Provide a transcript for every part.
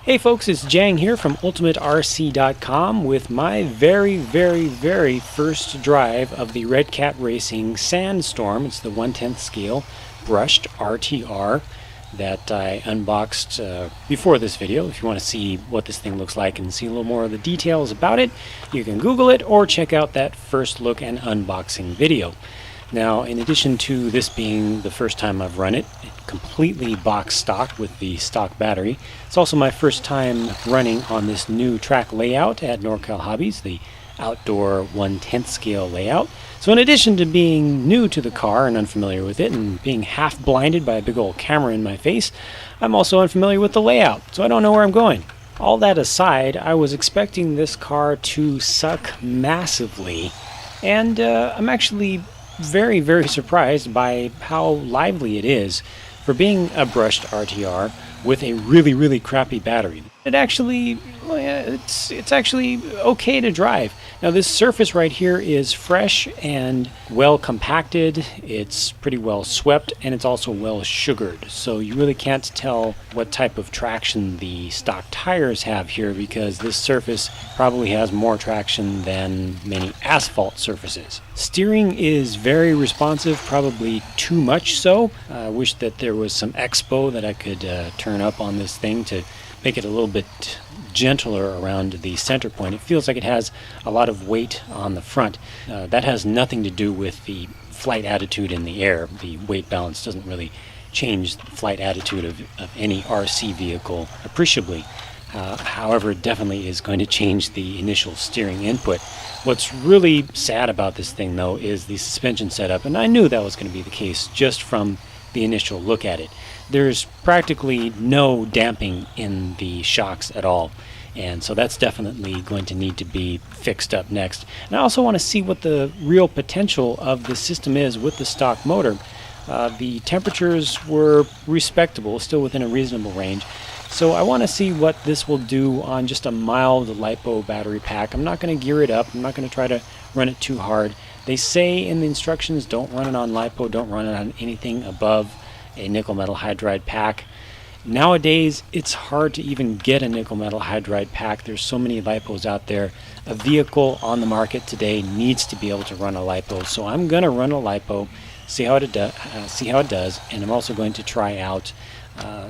Hey folks, it's Jang here from UltimateRC.com with my very first drive of the Redcat Racing Sandstorm. It's the 1/10 scale brushed RTR that I unboxed before this video. If you want to see what this thing looks like and see a little more of the details about it, you can Google it or check out that first look and unboxing video. Now, in addition to this being the first time I've run it, completely box stock with the stock battery, it's also my first time running on this new track layout at NorCal Hobbies, the outdoor 1/10 scale layout. So in addition to being new to the car and unfamiliar with it and being half blinded by a big old camera in my face, I'm also unfamiliar with the layout, so I don't know where I'm going. All that aside, I was expecting this car to suck massively, and I'm actually very surprised by how lively it is for being a brushed RTR with a really crappy battery. It actually, it's actually okay to drive. Now this surface right here is fresh and well compacted. It's pretty well swept, and it's also well sugared. So you really can't tell what type of traction the stock tires have here, because this surface probably has more traction than many asphalt surfaces. Steering is very responsive, probably too much so. I wish that there was some expo that I could turn up on this thing to make it a little bit gentler around the center point. It feels like it has a lot of weight on the front. That has nothing to do with the flight attitude in the air. The weight balance doesn't really change the flight attitude of any RC vehicle appreciably. However, it definitely is going to change the initial steering input. What's really sad about this thing, though, is the suspension setup, and I knew that was going to be the case just from the initial look at it. There's practically no damping in the shocks at all, and so that's definitely going to need to be fixed up next. And I also want to see what the real potential of the system is with the stock motor. The temperatures were respectable, still within a reasonable range, so I want to see what this will do on just a mild LiPo battery pack. I'm not going to gear it up. I'm not going to try to run it too hard. They say in the instructions, don't run it on LiPo, don't run it on anything above a nickel metal hydride pack. Nowadays, it's hard to even get a nickel metal hydride pack. There's so many LiPos out there. A vehicle on the market today needs to be able to run a LiPo, so I'm going to run a LiPo, see how it does, and I'm also going to try out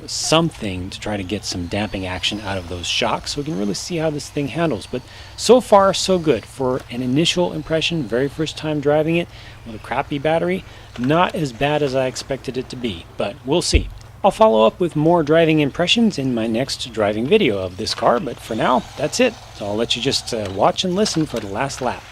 something to try to get some damping action out of those shocks so we can really see how this thing handles. But so far so good for an initial impression. Very first time driving it with a crappy battery. Not as bad as I expected it to be, but we'll see. I'll follow up with more driving impressions in my next driving video of this car, but for now that's it. So I'll let you just watch and listen for the last lap.